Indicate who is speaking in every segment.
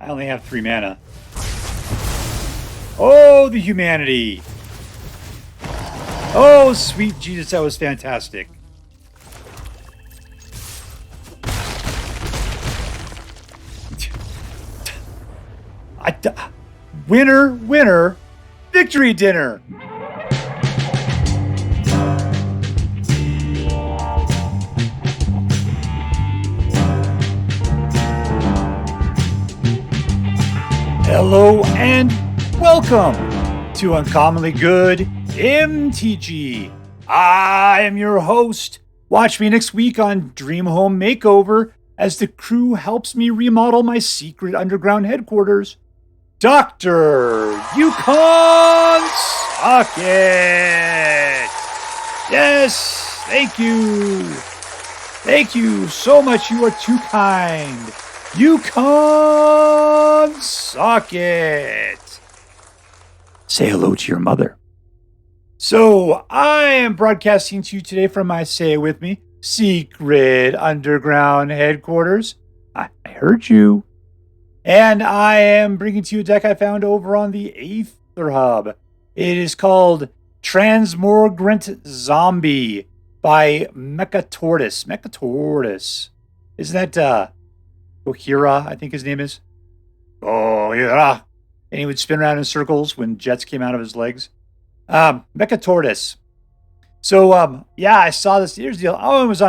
Speaker 1: I only have 3 mana. Oh, the humanity. Oh, sweet Jesus, that was fantastic. Winner, winner, victory dinner. Hello and welcome to Uncommonly Good MTG. I am your host. Watch me next week on Dream Home Makeover as the crew helps me remodel my secret underground headquarters. Dr. Yukon Socket! Yes, thank you. Thank you so much. You are too kind. Yukon Socket! Say hello to your mother. So, I am broadcasting to you today from my, say it with me, secret underground headquarters. I heard you. And I am bringing to you a deck I found over on the Aether Hub. It is called Transmogrant Zombie by Mechatortis. Mechatortis. Isn't that, Ohira, I think his name is? Ohira. And he would spin around in circles when jets came out of his legs. Mechatortis. So, yeah, I saw this. Here's the deal. I'm always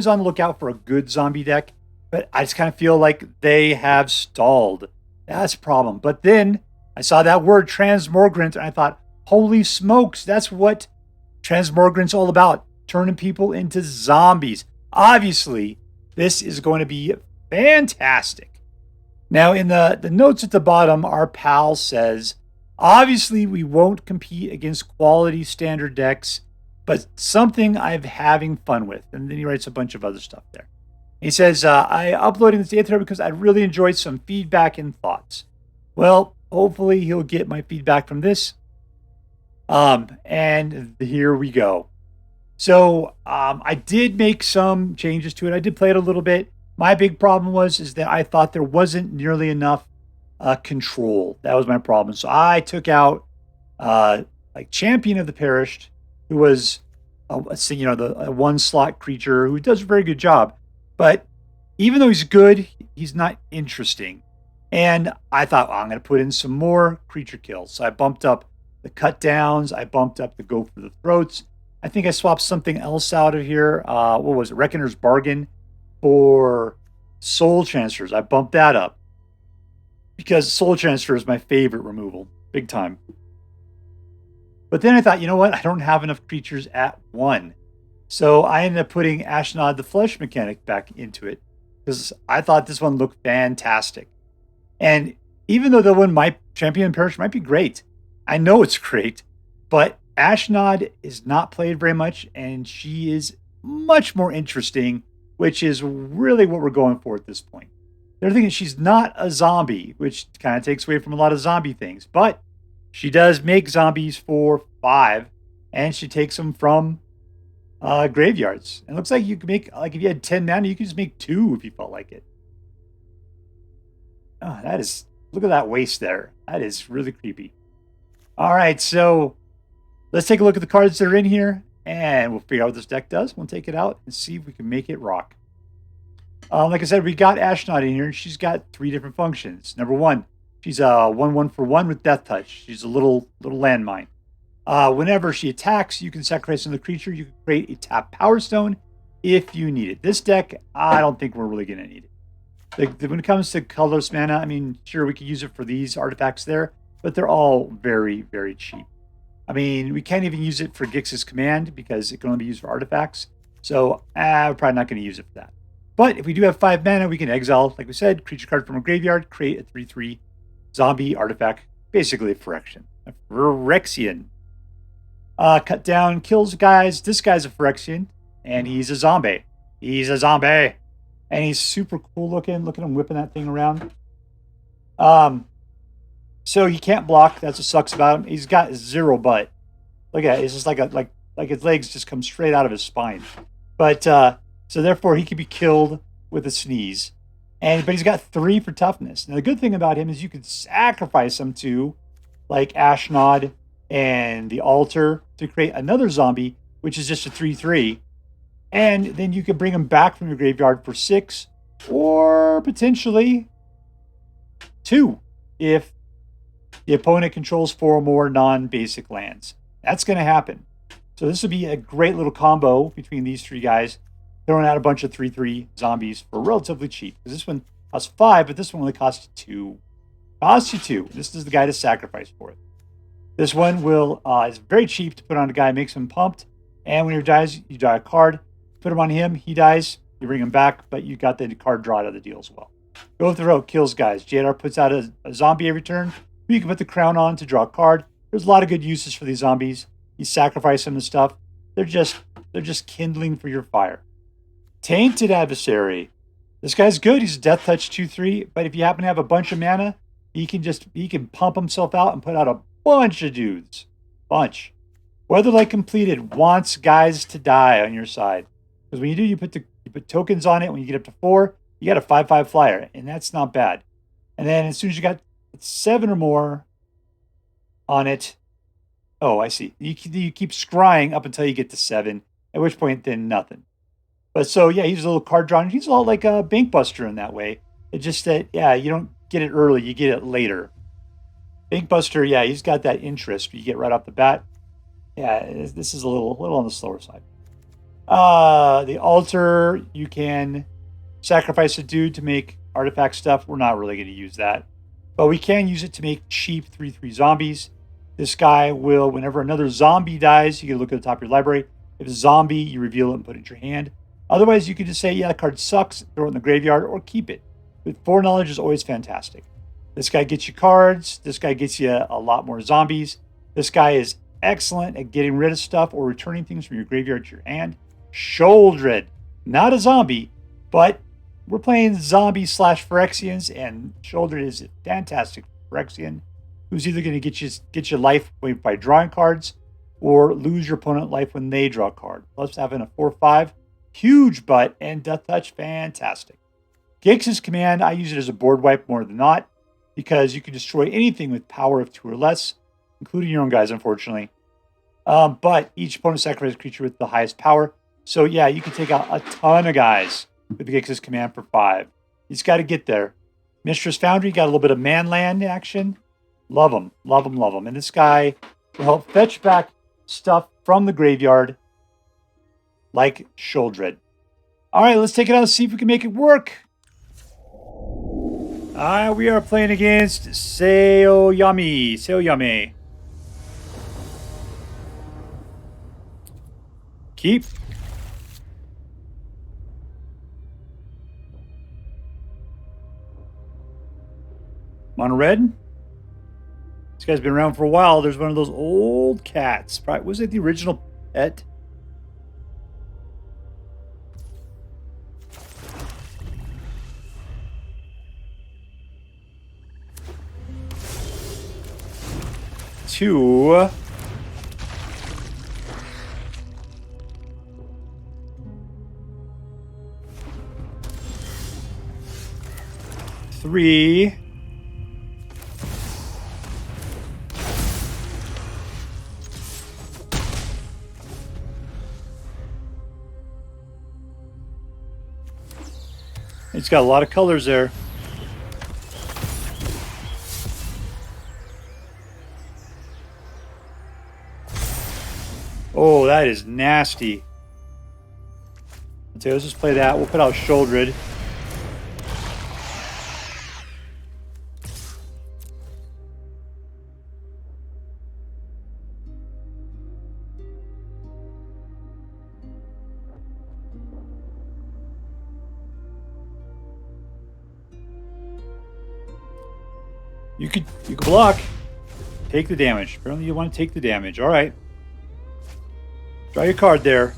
Speaker 1: on the lookout for a good zombie deck. But I just kind of feel like they have stalled. That's a problem. But then I saw that word Transmogrant and I thought, holy smokes, that's what Transmogrant's all about. Turning people into zombies. Obviously, this is going to be fantastic. Now, in the notes at the bottom, our pal says, obviously, we won't compete against quality standard decks, but something I'm having fun with. And then he writes a bunch of other stuff there. He says, I uploaded this Aether because I really enjoyed some feedback and thoughts. Well, hopefully he'll get my feedback from this. And here we go. So, I did make some changes to it. I did play it a little bit. My big problem is that I thought there wasn't nearly enough control. That was my problem. So I took out like Champion of the Perished, who was a 1-slot creature who does a very good job. But even though he's good, he's not interesting. And I thought, I'm going to put in some more creature kills. So I bumped up the cut downs. I bumped up the go for the throats. I think I swapped something else out of here. What was it? Reckoner's Bargain for Soul Transfers. I bumped that up because Soul Transfer is my favorite removal. Big time. But then I thought, you know what? I don't have enough creatures at 1. So I ended up putting Ashnod the Flesh mechanic back into it because I thought this one looked fantastic. And even though the one my Champion Parish might be great, I know it's great, but Ashnod is not played very much and she is much more interesting, which is really what we're going for at this point. They're thinking she's not a zombie, which kind of takes away from a lot of zombie things, but she does make zombies for 5 and she takes them from graveyards. And it looks like you can make, like if you had 10 mana, you could just make 2 if you felt like it. Oh, look at that waste there. That is really creepy. All right, so let's take a look at the cards that are in here and we'll figure out what this deck does. We'll take it out and see if we can make it rock. Like I said, we got Ashnod in here and she's got 3 different functions. Number 1, she's a 1/1 for 1 with Death Touch. She's a little landmine. Whenever she attacks, you can sacrifice another creature. You can create a tap Power Stone if you need it. This deck, I don't think we're really going to need it. When it comes to colorless mana, I mean, sure, we could use it for these artifacts there, but they're all very, very cheap. I mean, we can't even use it for Gix's Command because it can only be used for artifacts. So, we're probably not going to use it for that. But if we do have 5 mana, we can exile, like we said, creature card from a graveyard, create a 3/3 zombie artifact, basically a Phyrexian. A Phyrexian. Cut down, kills guys. This guy's a Phyrexian, and he's a zombie. He's a zombie. And he's super cool looking. Look at him whipping that thing around. So he can't block. That's what sucks about him. He's got 0 butt. Look at it. It's just like his legs just come straight out of his spine. But so therefore he can be killed with a sneeze. But he's got 3 for toughness. Now the good thing about him is you could sacrifice him to like Ashnod and the altar to create another zombie, which is just a 3/3. And then you could bring him back from your graveyard for 6 or potentially 2 if the opponent controls 4 or more non-basic lands. That's going to happen. So this would be a great little combo between these 3 guys, throwing out a bunch of 3/3 zombies for relatively cheap. Because this one costs 5, but this one only costs 2. Costs you 2. This is the guy to sacrifice for it. This one will is very cheap to put on a guy, makes him pumped. And when he dies, you draw a card. Put him on him, he dies, you bring him back, but you got the card draw out of the deal as well. Go with the road, kills guys. Jadar puts out a zombie every turn. You can put the crown on to draw a card. There's a lot of good uses for these zombies. You sacrifice them and stuff. They're just kindling for your fire. Tainted Adversary. This guy's good. He's a death touch 2/3, but if you happen to have a bunch of mana, he can pump himself out and put out a bunch of dudes. Bunch. Weatherlight Compleated wants guys to die on your side. Because when you do, you put tokens on it. When you get up to 4, you got a 5/5 flyer, and that's not bad. And then as soon as you got 7 or more on it, oh, I see. You keep scrying up until you get to 7, at which point then nothing. But so yeah, he's a little card drawing. He's a lot like a Bankbuster in that way. It's just that you don't get it early, you get it later. Bankbuster, he's got that interest. You get right off the bat. Yeah, this is a little on the slower side. The altar, you can sacrifice a dude to make artifact stuff. We're not really going to use that. But we can use it to make cheap 3/3 zombies. This guy will, whenever another zombie dies, you can look at the top of your library. If it's a zombie, you reveal it and put it in your hand. Otherwise, you could just say, yeah, the card sucks, throw it in the graveyard, or keep it. But foreknowledge is always fantastic. This guy gets you cards. This guy gets you a lot more zombies. This guy is excellent at getting rid of stuff or returning things from your graveyard to your hand. Sheoldred, not a zombie, but we're playing zombie/Phyrexians, and Sheoldred is a fantastic Phyrexian who's either going to get you life by drawing cards or lose your opponent life when they draw a card. Plus having a 4/5, huge butt, and death touch, fantastic. Gix's command, I use it as a board wipe more than not because you can destroy anything with power of 2 or less, including your own guys, unfortunately. But each opponent sacrifices a creature with the highest power. So yeah, you can take out a ton of guys with the Gix's command for 5. You just got to get there. Mishra's Foundry got a little bit of manland action. Love them, love them, love them. And this guy will help fetch back stuff from the graveyard like Sheoldred. All right, let's take it out and see if we can make it work. We are playing against Seoyami. Keep. Mono red. This guy's been around for a while. There's one of those old cats. Probably, was it the original pet? Two. Three. It's got a lot of colors there. Oh, that is nasty. Okay, let's just play that. We'll put out Sheoldred. You could block. Take the damage. Apparently you want to take the damage. All right. Draw your card there.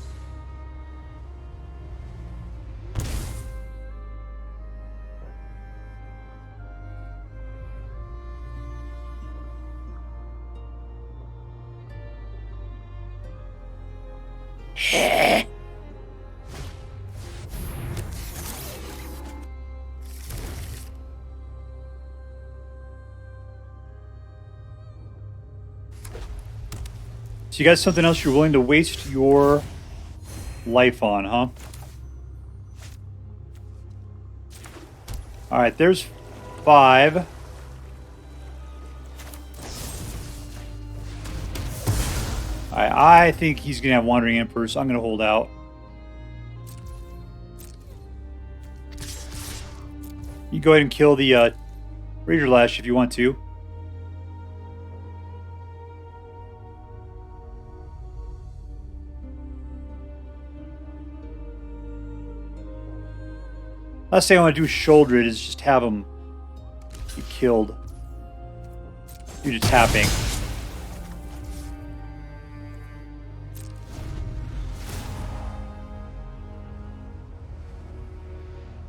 Speaker 1: you got something else you're willing to waste your life on, huh? Alright, there's 5. I think he's going to have Wandering Emperor, so I'm going to hold out. You go ahead and kill the Razorlash if you want to. Last thing I want to do with Sheoldred is just have him be killed due to tapping.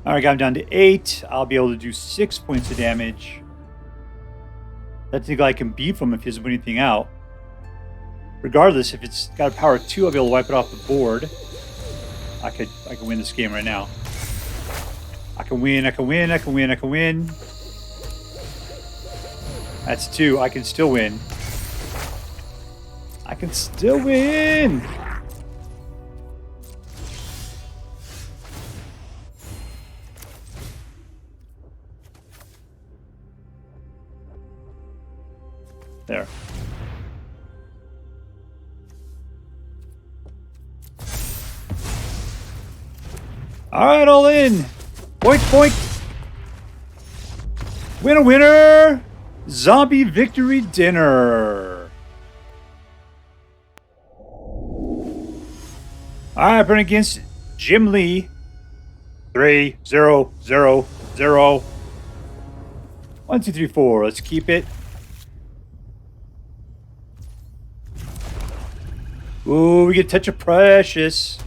Speaker 1: Alright, got him down to 8. I'll be able to do 6 points of damage. Technically, I can beef him if he doesn't put anything out. Regardless, if it's got a power of 2, I'll be able to wipe it off the board. I can win this game right now. I can win. That's 2. I can still win. There. Alright, all in. Boink, boink. Winner, winner. Zombie victory dinner. Alright, playing against Jim Lee. 3, 0, 0, 0. 1, 2, 3, 4. Let's keep it. Ooh, we get a touch of precious.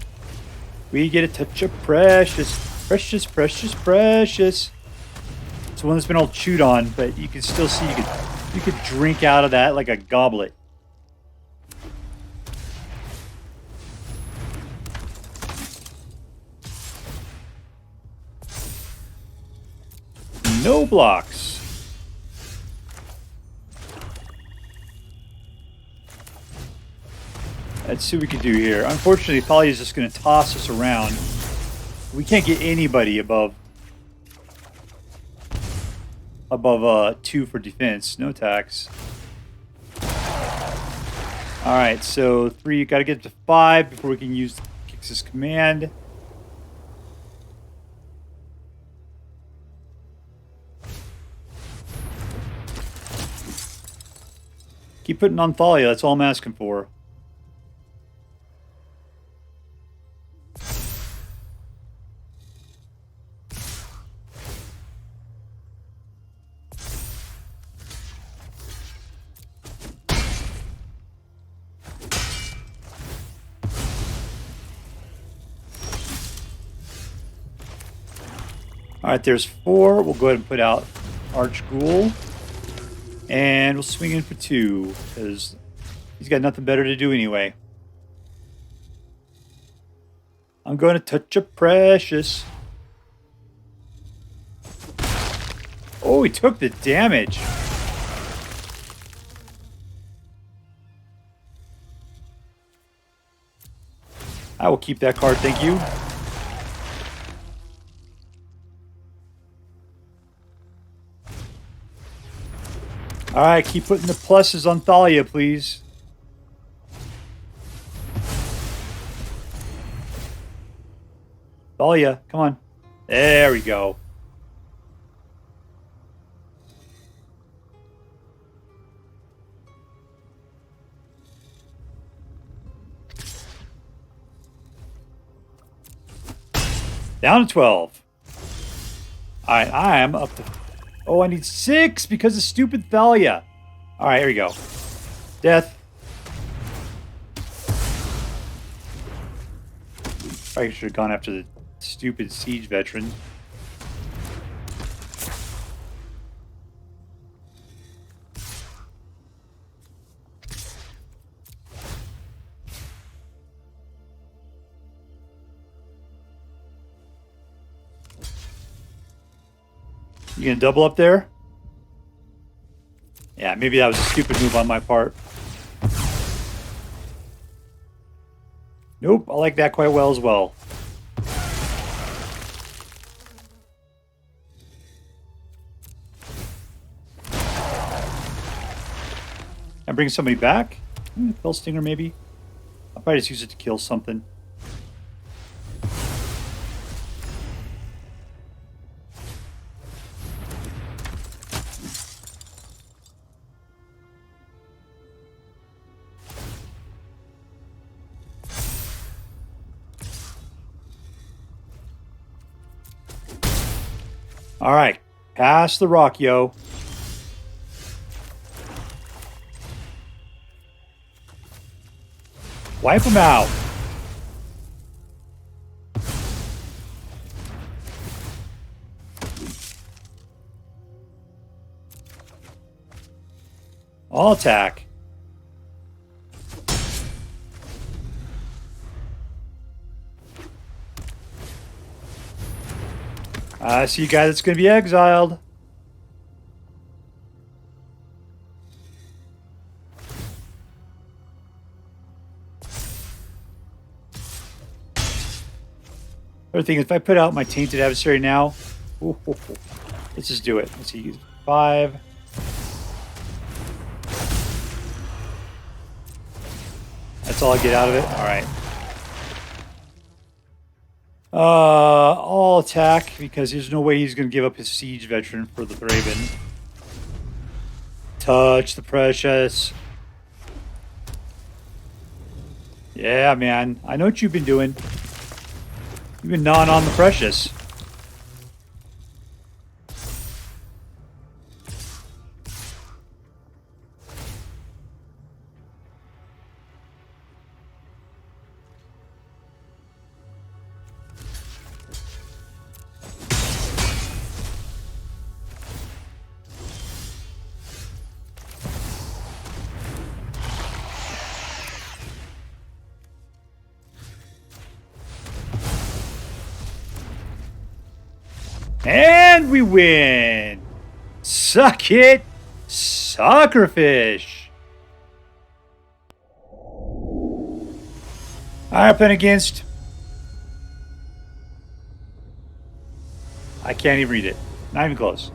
Speaker 1: We get a touch of precious. Precious, precious, precious. It's one that's been all chewed on, but you can still see you could drink out of that like a goblet. No blocks. Let's see what we can do here. Unfortunately, Thalia is just going to toss us around. We can't get anybody above 2 for defense. No attacks. Alright, so 3, got to get to 5 before we can use Kix's command. Keep putting on Thalia, that's all I'm asking for. Alright, there's 4. We'll go ahead and put out Archghoul. And we'll swing in for 2, because he's got nothing better to do anyway. I'm going to touch a precious. Oh, he took the damage. I will keep that card, thank you. Alright, keep putting the pluses on Thalia, please. Thalia, come on. There we go. Down to 12. Alright, I am up to... Oh, I need 6 because of stupid Thalia. Alright, here we go. Death. Probably should have gone after the stupid siege veteran. You gonna double up there? Yeah, maybe that was a stupid move on my part. Nope, I like that quite well as well. I bring somebody back? Kill Stinger maybe? I'll probably just use it to kill something. All right, pass the rock, yo. Wipe them out. All attack. I see you guys that's going to be exiled. Other thing, if I put out my Tainted Adversary now, let's just do it. Let's see, 5. That's all I get out of it. All right. All attack because there's no way he's going to give up his siege veteran for the Thraben. Touch the precious. Yeah, man. I know what you've been doing. You've been gnawing on the precious. And we win! Suck it, suckerfish! Alright, playing against... I can't even read it. Not even close.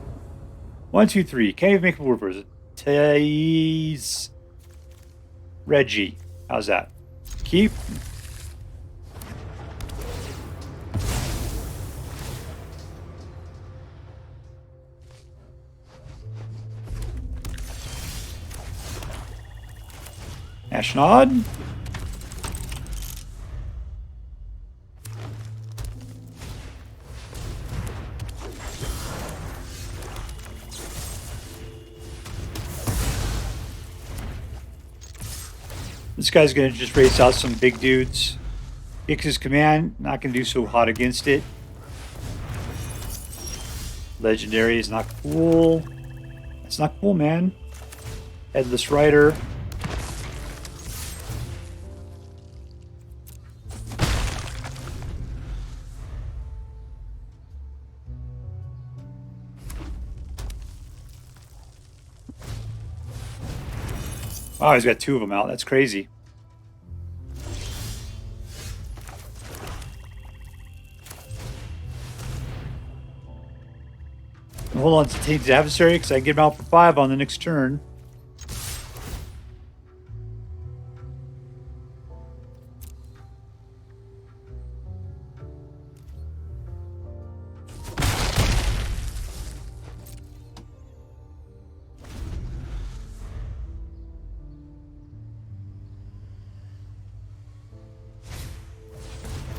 Speaker 1: 1, 2, 3. Can't even make a word for it. Tease... Reggie. How's that? Keep... Ashnod. This guy's going to just race out some big dudes. Kicks his command. Not going to do so hot against it. Legendary is not cool. That's not cool, man. Headless Rider. Wow, he's got 2 of them out. That's crazy. Hold on to Tainted Adversary because I can get him out for 5 on the next turn.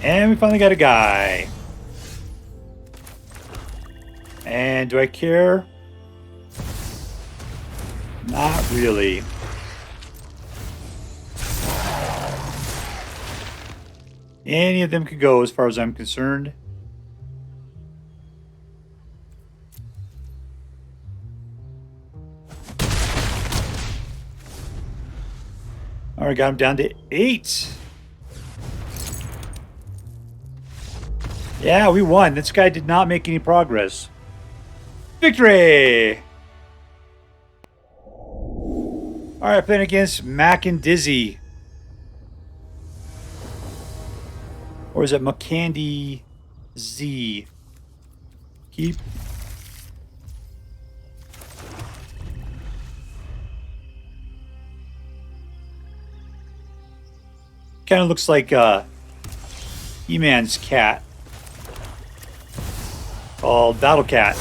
Speaker 1: And we finally got a guy. And do I care? Not really. Any of them could go as far as I'm concerned. All right, got him down to 8. Yeah, we won. This guy did not make any progress. Victory! Alright, playing against macandizzy. Or is it macandizzy? Keep. Kind of looks like He-Man's cat. Called Battle Cat.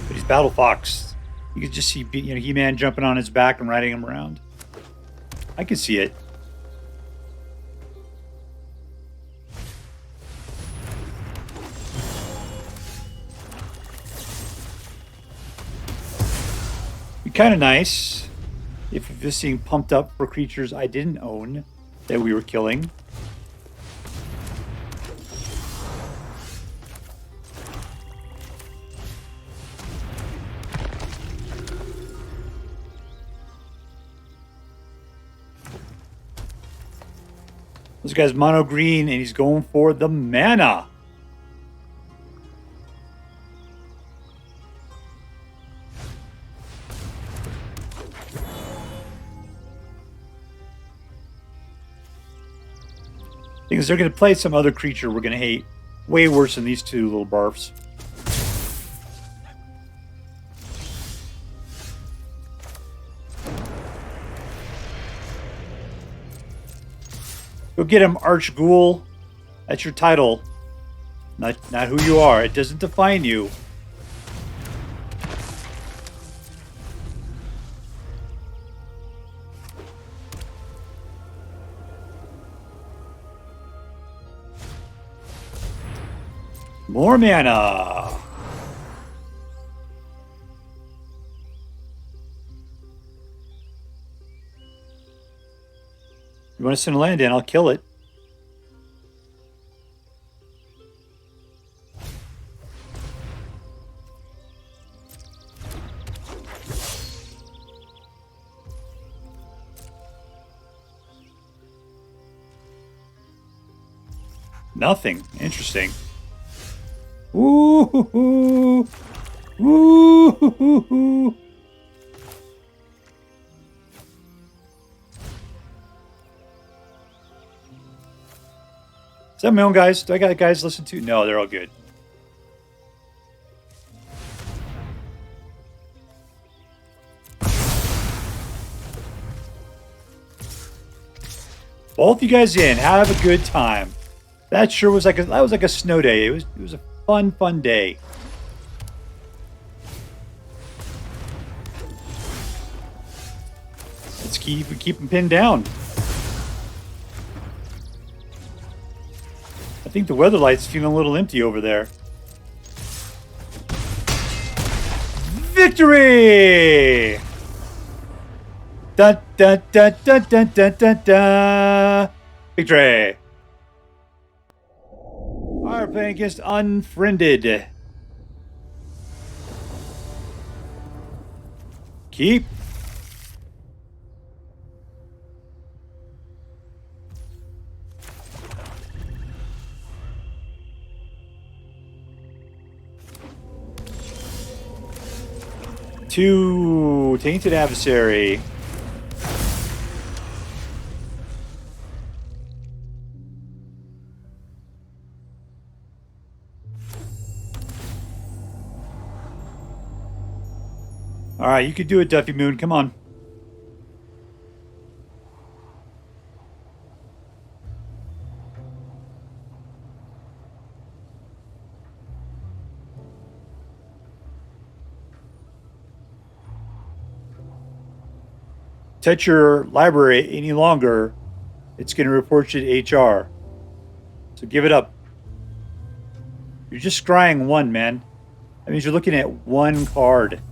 Speaker 1: But he's Battle Fox. You can just see He-Man jumping on his back and riding him around. I can see it. Be kind of nice if this thing pumped up for creatures I didn't own that we were killing. This guy's mono green and he's going for the mana. Because they're going to play some other creature we're going to hate way worse than these two little barfs. Go get him, Archghoul. That's your title. Not who you are. It doesn't define you. More mana. You want to send a land in, I'll kill it. Nothing. Interesting. Ooh. Ooh. Is that my own guys? Do I got guys to listen to? No, they're all good. Both you guys in. Have a good time. That sure was like a snow day. It was a fun day. Let's keep them pinned down. I think the Weatherlight's feeling a little empty over there. Victory! Da da da da da da da da. Victory! Alright, we're playing against Unfriended. Keep. Two Tainted Adversary. Alright, you could do it, Duffy Moon. Come on. Touch your library any longer, it's going to report you to HR. So give it up. You're just scrying one, man. That means you're looking at one card.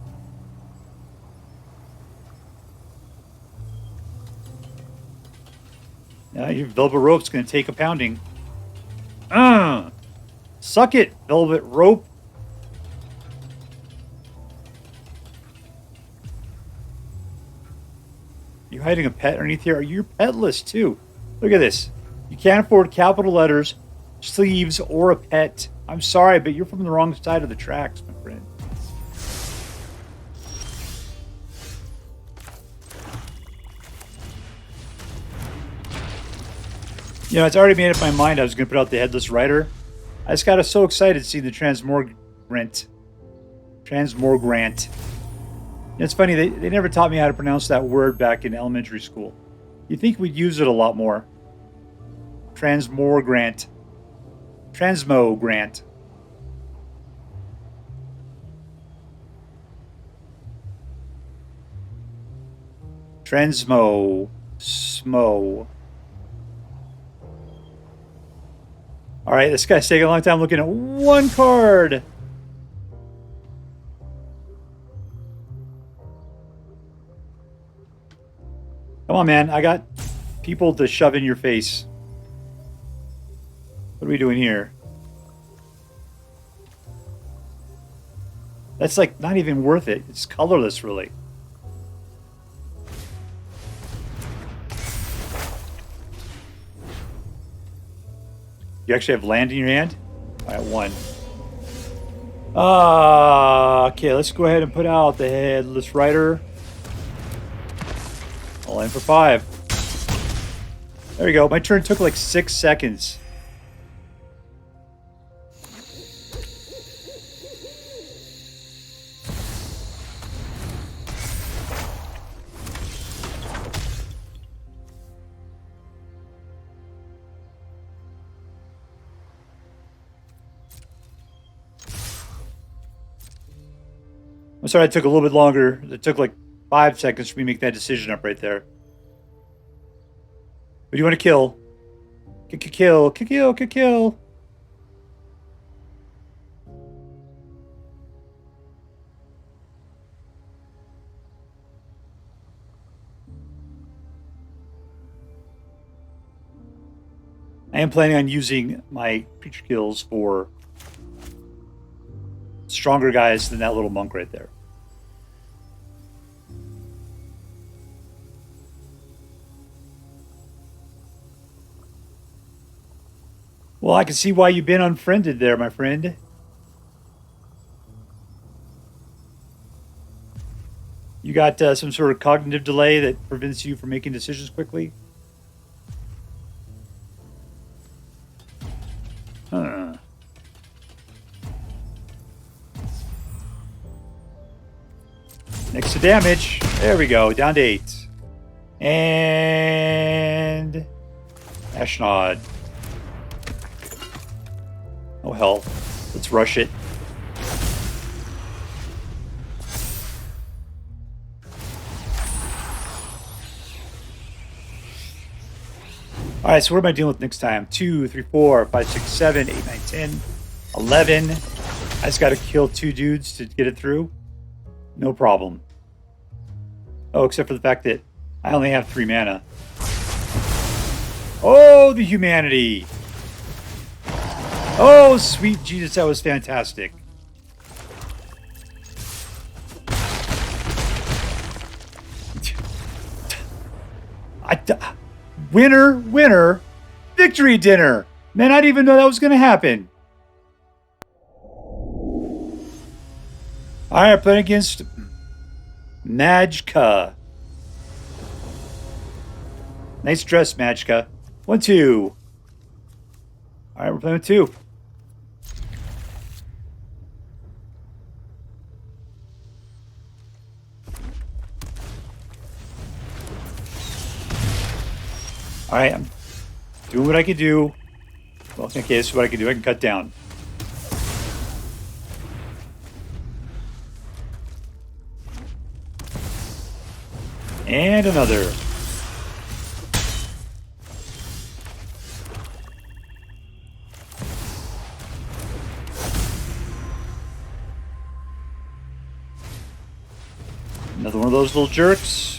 Speaker 1: Now your Velvet Rope's going to take a pounding. Suck it, Velvet Rope. You hiding a pet underneath here? You're petless too. Look at this. You can't afford capital letters, sleeves, or a pet. I'm sorry, but you're from the wrong side of the tracks, my friend. You know, it's already made up my mind I was going to put out the Headless Rider. I just got so excited seeing the Transmogrant. It's funny, they never taught me how to pronounce that word back in elementary school. You'd think we'd use it a lot more. Transmogrant. Transmogrant. Smo. Alright, this guy's taking a long time looking at one card. Come on, man. I got people to shove in your face. What are we doing here? That's like not even worth it. It's colorless, really. You actually have land in your hand? All right, 1. Okay, let's go ahead and put out the Headless Rider. All in for 5. There we go. My turn took like 6 seconds. I'm sorry it took a little bit longer. It took like 5 seconds for me to make that decision up right there. What do you want to kill? Kill. I am planning on using my creature kills for stronger guys than that little monk right there. Well, I can see why you've been unfriended there, my friend. You got some sort of cognitive delay that prevents you from making decisions quickly? Huh. Next to damage. There we go. Down to 8. And Ashnod. Oh hell. Let's rush it. Alright, so what am I dealing with next time? 2, 3, 4, 5, 6, 7, 8, 9, 10, 11. I just gotta kill 2 dudes to get it through. No problem. Oh, except for the fact that I only have 3 mana. Oh, the humanity! Oh, sweet Jesus, that was fantastic. Winner, victory dinner. Man, I didn't even know that was going to happen. All right, playing against Majka. Nice dress, Majka. 1, 2. All right, we're playing with 2. All right, I'm doing what I can do. Well, okay, this is what I can do. I can cut down. And another. Another one of those little jerks.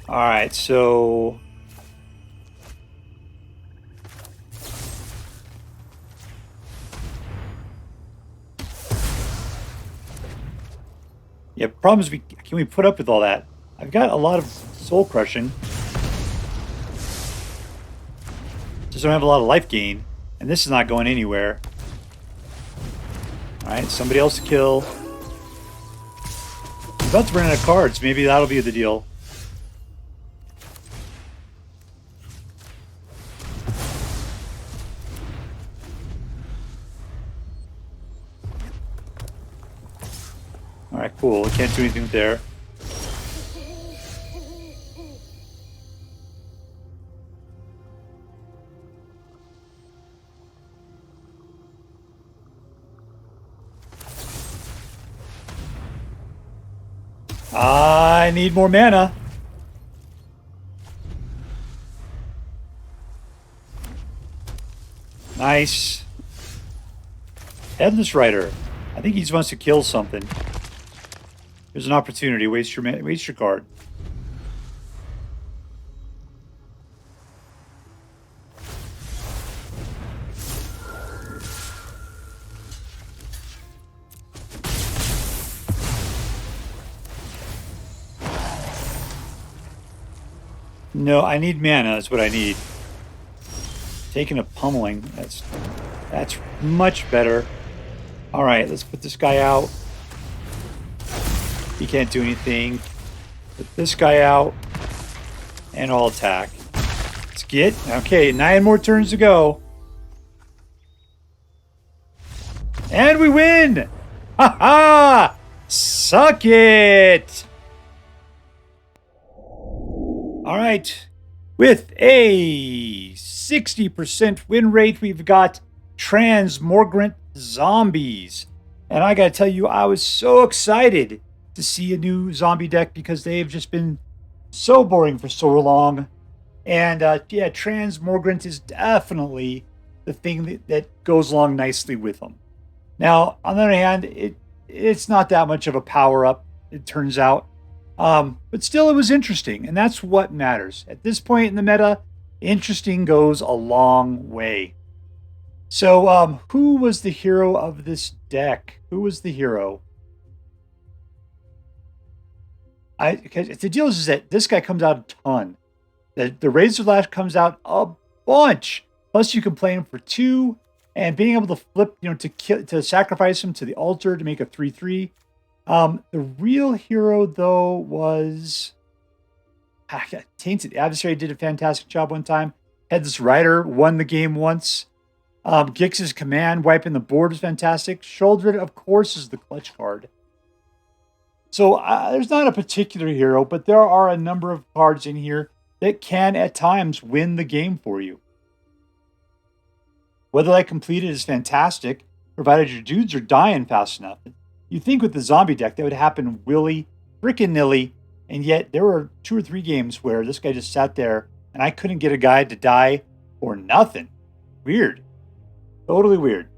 Speaker 1: Alright, so... yeah, problem is, can we put up with all that? I've got a lot of soul crushing. Just don't have a lot of life gain. And this is not going anywhere. Alright, somebody else to kill. I'm about to run out of cards. Maybe that'll be the deal. Alright, cool. Can't do anything there. I need more mana. Nice. Headless Rider. I think he just wants to kill something. There's an opportunity. Waste your card. No, I need mana is what I need. Taking a pummeling. That's much better. Alright, let's put this guy out. He can't do anything. Put this guy out. And I'll attack. Let's get... Okay, 9 more turns to go. And we win! Ha ha! Suck it! All right, with a 60% win rate, we've got Transmogrant Zombies. And I gotta tell you, I was so excited to see a new zombie deck because they've just been so boring for so long. And yeah, Transmogrant is definitely the thing that goes along nicely with them. Now, on the other hand, it's not that much of a power-up, it turns out. But still, it was interesting, and that's what matters. At this point in the meta, interesting goes a long way. So, who was the hero of this deck? Who was the hero? Because the deal is that this guy comes out a ton. The Razorlash comes out a bunch. Plus, you can play him for 2, and being able to flip, to sacrifice him to the altar to make a 3/3. The real hero, though, was... Tainted Adversary did a fantastic job one time. Headless Rider won the game once. Gix's Command wiping the board was fantastic. Sheoldred, of course, is the clutch card. So there's not a particular hero, but there are a number of cards in here that can, at times, win the game for you. Weatherlight Compleated is fantastic, provided your dudes are dying fast enough. You'd think with the zombie deck that would happen willy-frickin-nilly, and yet there were 2 or 3 games where this guy just sat there and I couldn't get a guy to die for nothing. Weird. Totally weird.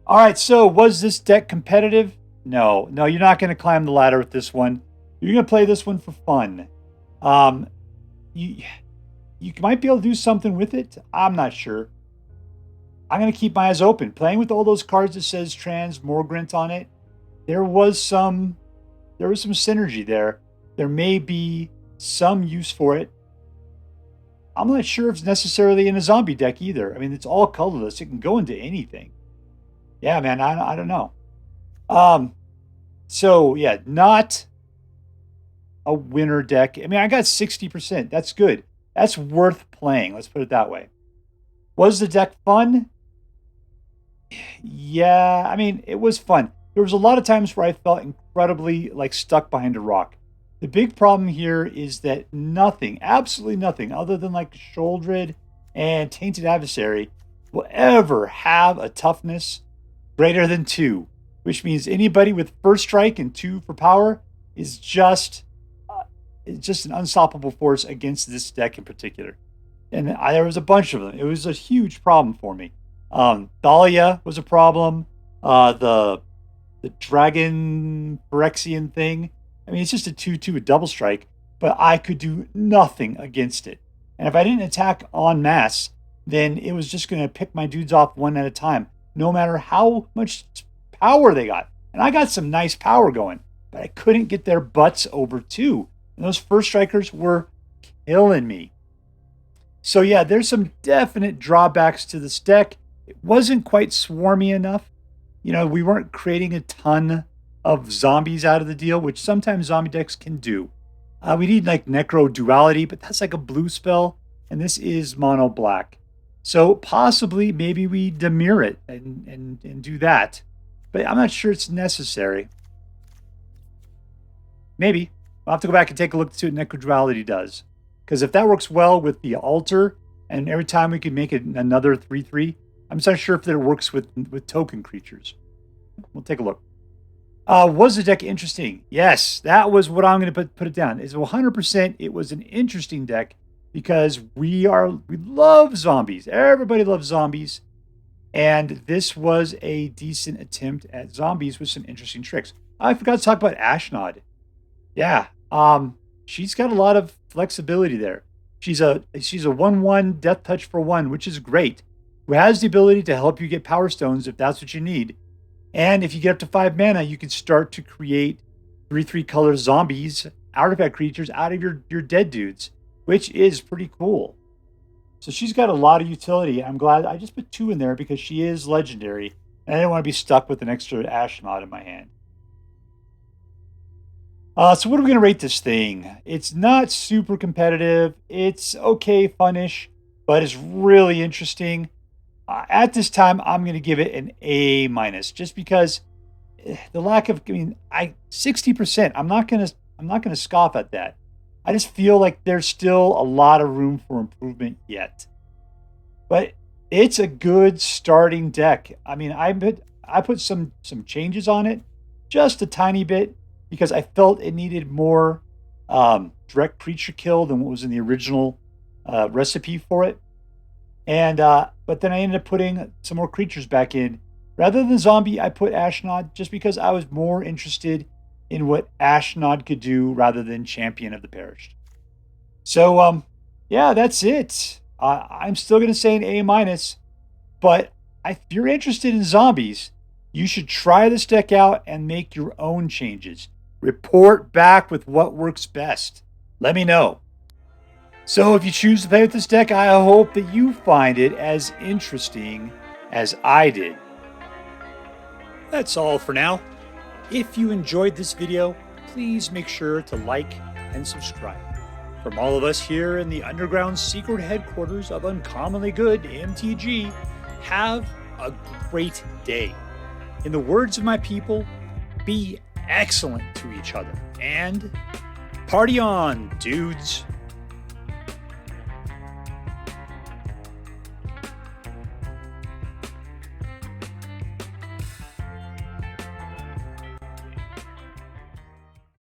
Speaker 1: All right, so was this deck competitive? No, you're not going to climb the ladder with this one. You're going to play this one for fun. You might be able to do something with it. I'm not sure. I'm going to keep my eyes open. Playing with all those cards that says Transmogrant on it, there was some synergy there. There may be some use for it. I'm not sure if it's necessarily in a zombie deck either. I mean, it's all colorless. It can go into anything. Yeah, man, I don't know. So, yeah, not a winner deck. I mean, I got 60%. That's good. That's worth playing. Let's put it that way. Was the deck fun? Yeah, I mean, it was fun. There was a lot of times where I felt incredibly stuck behind a rock. The big problem here is that nothing, absolutely nothing, other than Sheoldred and Tainted Adversary will ever have a toughness greater than 2, which means anybody with first strike and 2 for power is just an unstoppable force against this deck in particular. And there was a bunch of them. It was a huge problem for me. Thalia was a problem. The Dragon Phyrexian thing. I mean, it's just a 2/2 with double strike, but I could do nothing against it. And if I didn't attack en masse, then it was just going to pick my dudes off one at a time, no matter how much power they got. And I got some nice power going, but I couldn't get their butts over 2. And those first strikers were killing me. So yeah, there's some definite drawbacks to this deck. It wasn't quite swarmy enough. We weren't creating a ton of zombies out of the deal, which sometimes zombie decks can do. We need Necro Duality, but that's a blue spell, and this is mono black. So possibly, maybe we demir it and do that. But I'm not sure it's necessary. Maybe. I'll have to go back and take a look to see what Necroduality does. Because if that works well with the altar, and every time we can make it another 3/3, I'm just not sure if that works with token creatures. We'll take a look. Was the deck interesting? Yes, that was what I'm going to put it down. Is 100%. It was an interesting deck because we love zombies. Everybody loves zombies, and this was a decent attempt at zombies with some interesting tricks. I forgot to talk about Ashnod. Yeah, she's got a lot of flexibility there. She's a 1/1 death touch for 1, which is great. Who has the ability to help you get power stones if that's what you need. And if you get up to 5 mana, you can start to create 3/3 color zombies, artifact creatures out of your dead dudes, which is pretty cool. So she's got a lot of utility. I'm glad I just put 2 in there because she is legendary. And I didn't want to be stuck with an extra Ashnod in my hand. So what are we going to rate this thing? It's not super competitive. It's okay, funnish, but it's really interesting. At this time, I'm going to give it an A-, just because the lack of, 60%. I'm not going to scoff at that. I just feel like there's still a lot of room for improvement yet. But it's a good starting deck. I mean, I put some changes on it, just a tiny bit, because I felt it needed more direct creature kill than what was in the original recipe for it. And but then I ended up putting some more creatures back in. Rather than zombie, I put Ashnod just because I was more interested in what Ashnod could do rather than Champion of the Perished. So yeah, that's it. I'm still going to say an A-, but if you're interested in zombies, you should try this deck out and make your own changes. Report back with what works best. Let me know. So if you choose to play with this deck, I hope that you find it as interesting as I did. That's all for now. If you enjoyed this video, please make sure to like and subscribe. From all of us here in the underground secret headquarters of Uncommonly Good MTG, have a great day. In the words of my people, be excellent to each other and party on, dudes.